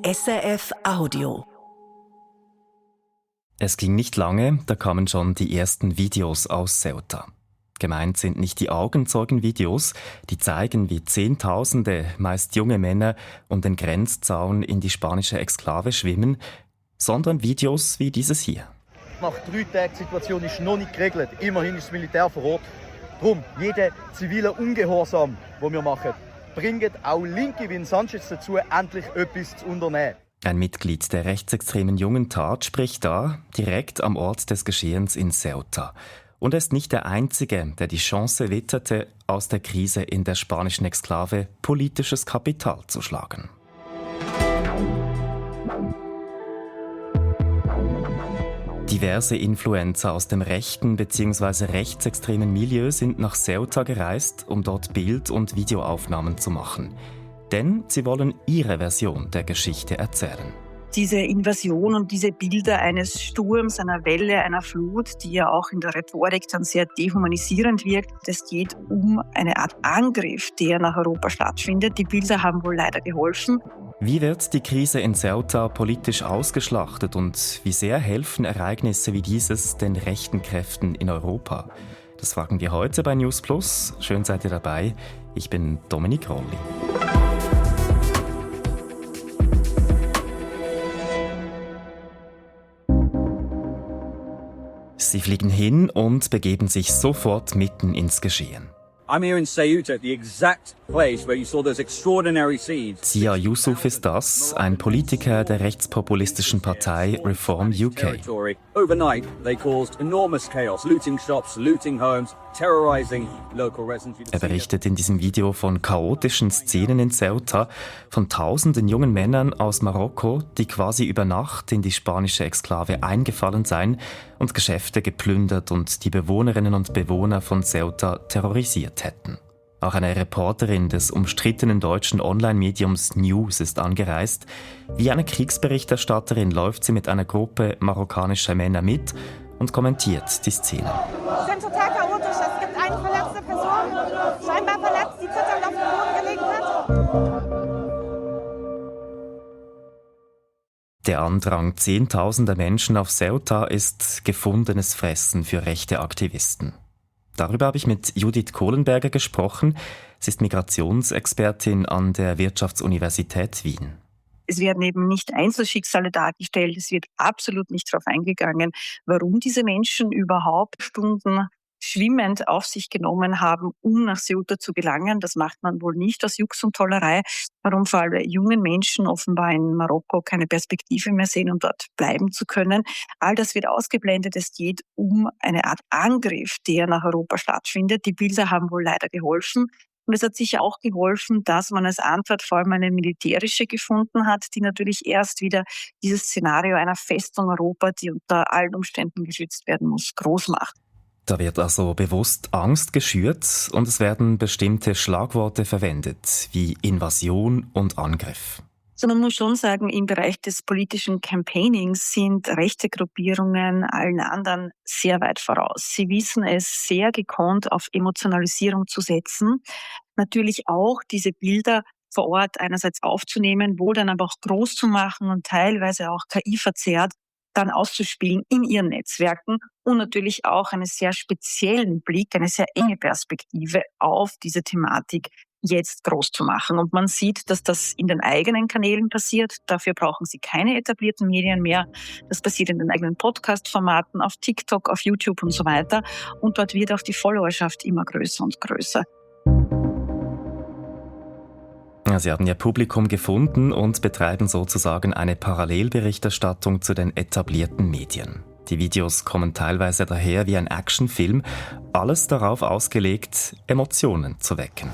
SRF Audio. Es ging nicht lange, da kamen schon die ersten Videos aus Ceuta. Gemeint sind nicht die Augenzeugenvideos, die zeigen, wie Zehntausende, meist junge Männer, um den Grenzzaun in die spanische Exklave schwimmen, sondern Videos wie dieses hier. Nach 3 Tagen die Situation ist noch nicht geregelt. Immerhin ist das Militär vor Ort. Darum, jeder zivile Ungehorsam, den wir machen, bringt auch Linke wie Sanchez dazu, endlich etwas zu unternehmen. Ein Mitglied der rechtsextremen jungen Tat spricht da, direkt am Ort des Geschehens in Ceuta. Und er ist nicht der Einzige, der die Chance witterte, aus der Krise in der spanischen Exklave politisches Kapital zu schlagen. Diverse Influencer aus dem rechten bzw. rechtsextremen Milieu sind nach Ceuta gereist, um dort Bild- und Videoaufnahmen zu machen. Denn sie wollen ihre Version der Geschichte erzählen. Diese Invasion und diese Bilder eines Sturms, einer Welle, einer Flut, die ja auch in der Rhetorik dann sehr dehumanisierend wirkt. Es geht um eine Art Angriff, der nach Europa stattfindet. Die Bilder haben wohl leider geholfen. Wie wird die Krise in Ceuta politisch ausgeschlachtet und wie sehr helfen Ereignisse wie dieses den rechten Kräften in Europa? Das fragen wir heute bei News Plus. Schön seid ihr dabei. Ich bin Dominik Rolli. Sie fliegen hin und begeben sich sofort mitten ins Geschehen. I'm here in Ceuta, the exact place where you saw those extraordinary scenes. Zia Yusuf ist das, ein Politiker der rechtspopulistischen Partei Reform UK. Overnight, they caused enormous chaos, looting shops, looting homes, terrorizing local residents. Er berichtet in diesem Video von chaotischen Szenen in Ceuta, von tausenden jungen Männern aus Marokko, die quasi über Nacht in die spanische Exklave eingefallen seien und Geschäfte geplündert und die Bewohnerinnen und Bewohner von Ceuta terrorisiert hätten. Auch eine Reporterin des umstrittenen deutschen Online-Mediums News ist angereist. Wie eine Kriegsberichterstatterin läuft sie mit einer Gruppe marokkanischer Männer mit und kommentiert die Szene. Es sind total chaotisch. Es gibt eine verletzte Person, scheinbar verletzt, die zitternd auf dem Boden gelegen hat. Der Andrang zehntausender Menschen auf Ceuta ist gefundenes Fressen für rechte Aktivisten. Darüber habe ich mit Judith Kohlenberger gesprochen. Sie ist Migrationsexpertin an der Wirtschaftsuniversität Wien. Es werden eben nicht Einzelschicksale dargestellt. Es wird absolut nicht darauf eingegangen, warum diese Menschen überhaupt Stunden schwimmend auf sich genommen haben, um nach Ceuta zu gelangen. Das macht man wohl nicht aus Jux und Tollerei. Warum vor allem jungen Menschen offenbar in Marokko keine Perspektive mehr sehen, um dort bleiben zu können. All das wird ausgeblendet. Es geht um eine Art Angriff, der nach Europa stattfindet. Die Bilder haben wohl leider geholfen. Und es hat sicher auch geholfen, dass man als Antwort vor allem eine militärische gefunden hat, die natürlich erst wieder dieses Szenario einer Festung Europa, die unter allen Umständen geschützt werden muss, groß macht. Da wird also bewusst Angst geschürt und es werden bestimmte Schlagworte verwendet, wie Invasion und Angriff. So, man muss schon sagen, im Bereich des politischen Campaignings sind rechte Gruppierungen allen anderen sehr weit voraus. Sie wissen es sehr gekonnt auf Emotionalisierung zu setzen. Natürlich auch diese Bilder vor Ort einerseits aufzunehmen, wohl dann aber auch groß zu machen und teilweise auch KI-verzerrt dann auszuspielen in ihren Netzwerken und natürlich auch einen sehr speziellen Blick, eine sehr enge Perspektive auf diese Thematik jetzt groß zu machen. Und man sieht, dass das in den eigenen Kanälen passiert. Dafür brauchen sie keine etablierten Medien mehr. Das passiert in den eigenen Podcast-Formaten, auf TikTok, auf YouTube und so weiter. Und dort wird auch die Followerschaft immer größer und größer. Sie haben Ihr Publikum gefunden und betreiben sozusagen eine Parallelberichterstattung zu den etablierten Medien. Die Videos kommen teilweise daher wie ein Actionfilm, alles darauf ausgelegt, Emotionen zu wecken.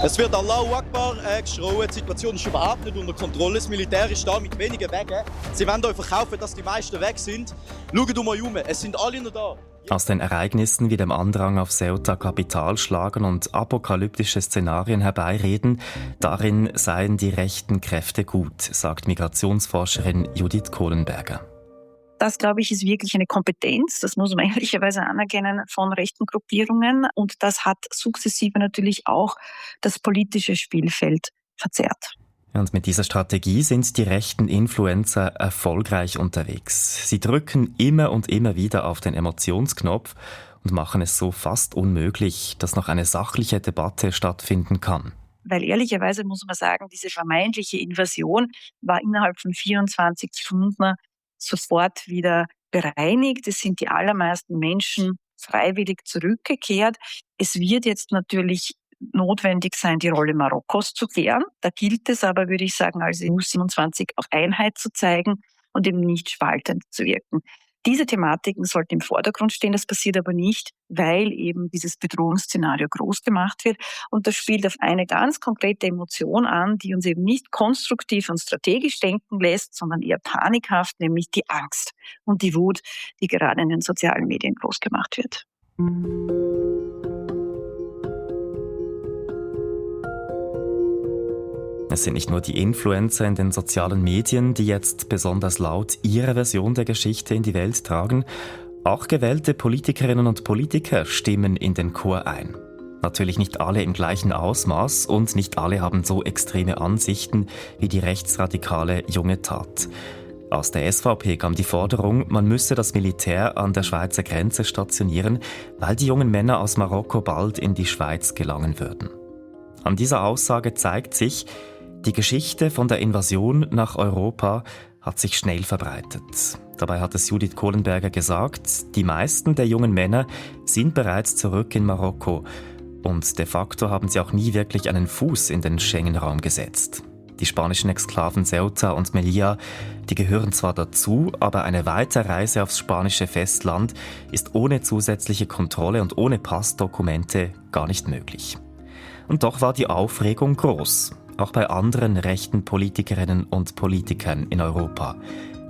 Es wird Allahu Akbar geschrien, die Situation ist überhaupt nicht unter Kontrolle, das Militär ist da mit wenigen Wegen. Sie wollen euch verkaufen, dass die meisten weg sind. Schaut um euch herum, es sind alle noch da. Aus den Ereignissen wie dem Andrang auf Ceuta Kapital schlagen und apokalyptische Szenarien herbeireden, darin seien die rechten Kräfte gut, sagt Migrationsforscherin Judith Kohlenberger. Das, glaube ich, ist wirklich eine Kompetenz, das muss man ehrlicherweise anerkennen, von rechten Gruppierungen. Und das hat sukzessive natürlich auch das politische Spielfeld verzerrt. Und mit dieser Strategie sind die rechten Influencer erfolgreich unterwegs. Sie drücken immer und immer wieder auf den Emotionsknopf und machen es so fast unmöglich, dass noch eine sachliche Debatte stattfinden kann. Weil ehrlicherweise muss man sagen, diese vermeintliche Invasion war innerhalb von 24 Stunden sofort wieder bereinigt. Es sind die allermeisten Menschen freiwillig zurückgekehrt. Es wird jetzt natürlich notwendig sein, die Rolle Marokkos zu klären. Da gilt es aber, würde ich sagen, als EU27 auch Einheit zu zeigen und eben nicht spaltend zu wirken. Diese Thematiken sollten im Vordergrund stehen. Das passiert aber nicht, weil eben dieses Bedrohungsszenario groß gemacht wird. Und das spielt auf eine ganz konkrete Emotion an, die uns eben nicht konstruktiv und strategisch denken lässt, sondern eher panikhaft, nämlich die Angst und die Wut, die gerade in den sozialen Medien groß gemacht wird. Es sind nicht nur die Influencer in den sozialen Medien, die jetzt besonders laut ihre Version der Geschichte in die Welt tragen. Auch gewählte Politikerinnen und Politiker stimmen in den Chor ein. Natürlich nicht alle im gleichen Ausmaß und nicht alle haben so extreme Ansichten wie die rechtsradikale Junge Tat. Aus der SVP kam die Forderung, man müsse das Militär an der Schweizer Grenze stationieren, weil die jungen Männer aus Marokko bald in die Schweiz gelangen würden. An dieser Aussage zeigt sich, die Geschichte von der Invasion nach Europa hat sich schnell verbreitet. Dabei hat es Judith Kohlenberger gesagt, die meisten der jungen Männer sind bereits zurück in Marokko und de facto haben sie auch nie wirklich einen Fuß in den Schengen-Raum gesetzt. Die spanischen Exklaven Ceuta und Melilla, die gehören zwar dazu, aber eine Weiterreise aufs spanische Festland ist ohne zusätzliche Kontrolle und ohne Passdokumente gar nicht möglich. Und doch war die Aufregung groß, auch bei anderen rechten Politikerinnen und Politikern in Europa.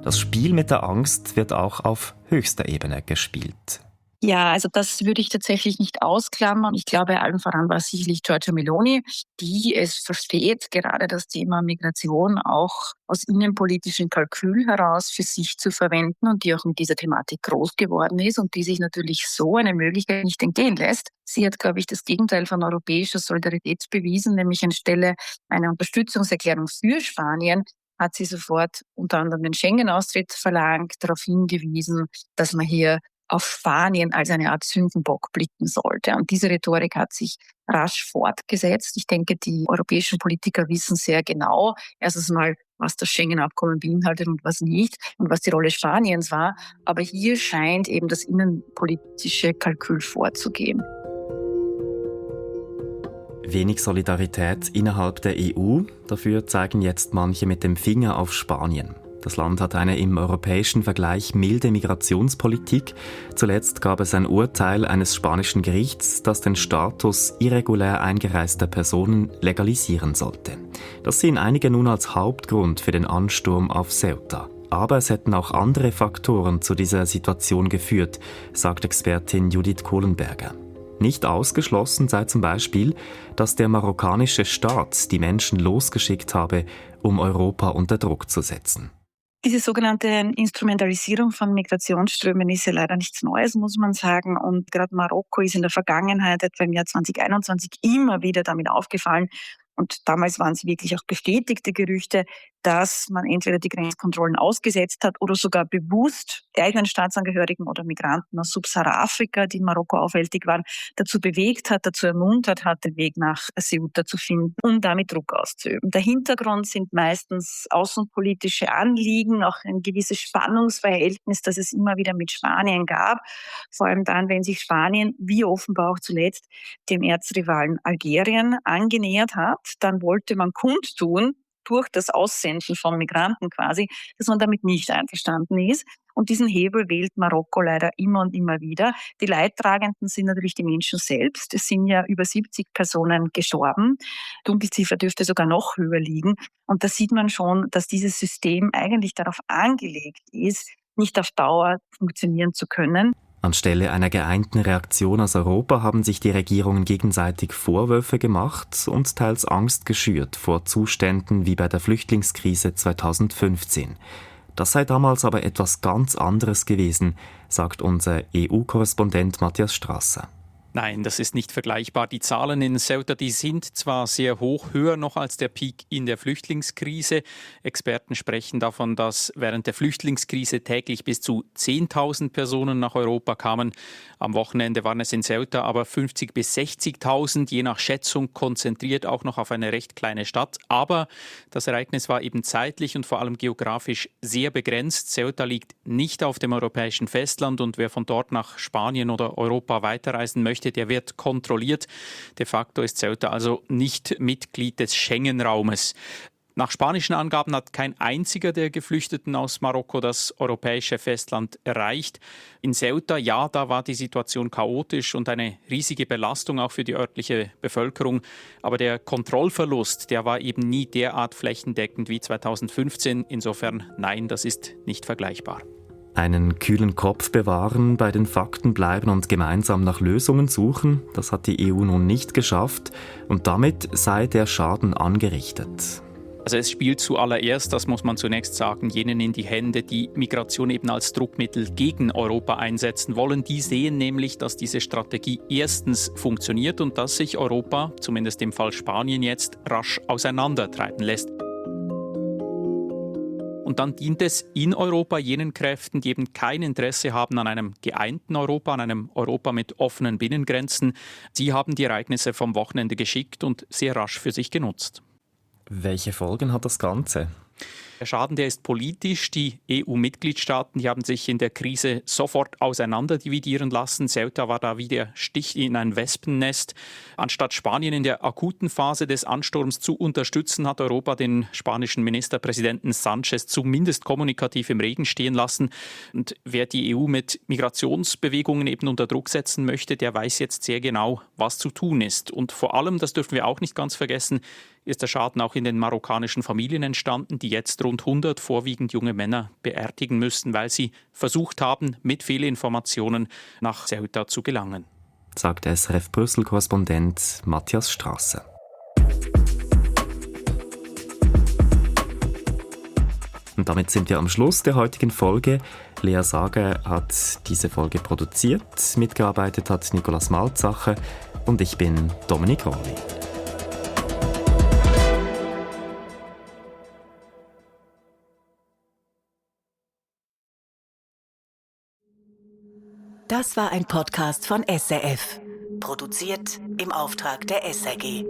Das Spiel mit der Angst wird auch auf höchster Ebene gespielt. Ja, also das würde ich tatsächlich nicht ausklammern. Ich glaube, allen voran war es sicherlich Giorgia Meloni, die es versteht, gerade das Thema Migration auch aus innenpolitischen Kalkül heraus für sich zu verwenden und die auch mit dieser Thematik groß geworden ist und die sich natürlich so eine Möglichkeit nicht entgehen lässt. Sie hat, glaube ich, das Gegenteil von europäischer Solidarität bewiesen, nämlich anstelle einer Unterstützungserklärung für Spanien hat sie sofort unter anderem den Schengen-Austritt verlangt, darauf hingewiesen, dass man hier auf Spanien als eine Art Sündenbock blicken sollte. Und diese Rhetorik hat sich rasch fortgesetzt. Ich denke, die europäischen Politiker wissen sehr genau, erstens mal, was das Schengen-Abkommen beinhaltet und was nicht und was die Rolle Spaniens war. Aber hier scheint eben das innenpolitische Kalkül vorzugehen. Wenig Solidarität innerhalb der EU, dafür zeigen jetzt manche mit dem Finger auf Spanien. Das Land hat eine im europäischen Vergleich milde Migrationspolitik. Zuletzt gab es ein Urteil eines spanischen Gerichts, das den Status irregulär eingereister Personen legalisieren sollte. Das sehen einige nun als Hauptgrund für den Ansturm auf Ceuta. Aber es hätten auch andere Faktoren zu dieser Situation geführt, sagt Expertin Judith Kohlenberger. Nicht ausgeschlossen sei zum Beispiel, dass der marokkanische Staat die Menschen losgeschickt habe, um Europa unter Druck zu setzen. Diese sogenannte Instrumentalisierung von Migrationsströmen ist ja leider nichts Neues, muss man sagen. Und gerade Marokko ist in der Vergangenheit, etwa im Jahr 2021, immer wieder damit aufgefallen. Und damals waren es wirklich auch bestätigte Gerüchte, dass man entweder die Grenzkontrollen ausgesetzt hat oder sogar bewusst die eigenen Staatsangehörigen oder Migranten aus Subsahara-Afrika, die in Marokko aufhältig waren, dazu bewegt hat, dazu ermuntert hat, den Weg nach Ceuta zu finden, um damit Druck auszuüben. Der Hintergrund sind meistens außenpolitische Anliegen, auch ein gewisses Spannungsverhältnis, das es immer wieder mit Spanien gab. Vor allem dann, wenn sich Spanien, wie offenbar auch zuletzt, dem Erzrivalen Algerien angenähert hat, dann wollte man kundtun, durch das Aussenden von Migranten quasi, dass man damit nicht einverstanden ist. Und diesen Hebel wählt Marokko leider immer und immer wieder. Die Leidtragenden sind natürlich die Menschen selbst. Es sind ja über 70 Personen gestorben. Die Dunkelziffer dürfte sogar noch höher liegen. Und da sieht man schon, dass dieses System eigentlich darauf angelegt ist, nicht auf Dauer funktionieren zu können. Anstelle einer geeinten Reaktion aus Europa haben sich die Regierungen gegenseitig Vorwürfe gemacht und teils Angst geschürt vor Zuständen wie bei der Flüchtlingskrise 2015. Das sei damals aber etwas ganz anderes gewesen, sagt unser EU-Korrespondent Matthias Strasser. Nein, das ist nicht vergleichbar. Die Zahlen in Ceuta, die sind zwar sehr hoch, höher noch als der Peak in der Flüchtlingskrise. Experten sprechen davon, dass während der Flüchtlingskrise täglich bis zu 10.000 Personen nach Europa kamen. Am Wochenende waren es in Ceuta aber 50.000 bis 60.000, je nach Schätzung konzentriert auch noch auf eine recht kleine Stadt. Aber das Ereignis war eben zeitlich und vor allem geografisch sehr begrenzt. Ceuta liegt nicht auf dem europäischen Festland und wer von dort nach Spanien oder Europa weiterreisen möchte, der wird kontrolliert. De facto ist Ceuta also nicht Mitglied des Schengen-Raumes. Nach spanischen Angaben hat kein einziger der Geflüchteten aus Marokko das europäische Festland erreicht. In Ceuta, ja, da war die Situation chaotisch und eine riesige Belastung auch für die örtliche Bevölkerung. Aber der Kontrollverlust, der war eben nie derart flächendeckend wie 2015. Insofern, nein, das ist nicht vergleichbar. Einen kühlen Kopf bewahren, bei den Fakten bleiben und gemeinsam nach Lösungen suchen, das hat die EU nun nicht geschafft und damit sei der Schaden angerichtet. Also es spielt zuallererst, das muss man zunächst sagen, jenen in die Hände, die Migration eben als Druckmittel gegen Europa einsetzen wollen. Die sehen nämlich, dass diese Strategie erstens funktioniert und dass sich Europa, zumindest im Fall Spanien jetzt, rasch auseinandertreiben lässt. Und dann dient es in Europa jenen Kräften, die eben kein Interesse haben an einem geeinten Europa, an einem Europa mit offenen Binnengrenzen. Sie haben die Ereignisse vom Wochenende geschickt und sehr rasch für sich genutzt. Welche Folgen hat das Ganze? Der Schaden, der ist politisch. Die EU-Mitgliedstaaten, die haben sich in der Krise sofort auseinanderdividieren lassen. Ceuta war da wie der Stich in ein Wespennest. Anstatt Spanien in der akuten Phase des Ansturms zu unterstützen, hat Europa den spanischen Ministerpräsidenten Sánchez zumindest kommunikativ im Regen stehen lassen. Und wer die EU mit Migrationsbewegungen eben unter Druck setzen möchte, der weiß jetzt sehr genau, was zu tun ist. Und vor allem, das dürfen wir auch nicht ganz vergessen, ist der Schaden auch in den marokkanischen Familien entstanden, die jetzt rund 100 vorwiegend junge Männer beerdigen müssten, weil sie versucht haben, mit Fehlinformationen nach Ceuta zu gelangen. Sagt SRF Brüssel-Korrespondent Matthias Strasser. Und damit sind wir am Schluss der heutigen Folge. Lea Sager hat diese Folge produziert, mitgearbeitet hat Nicolas Malzacher und ich bin Dominik Rolli. Das war ein Podcast von SRF. Produziert im Auftrag der SRG.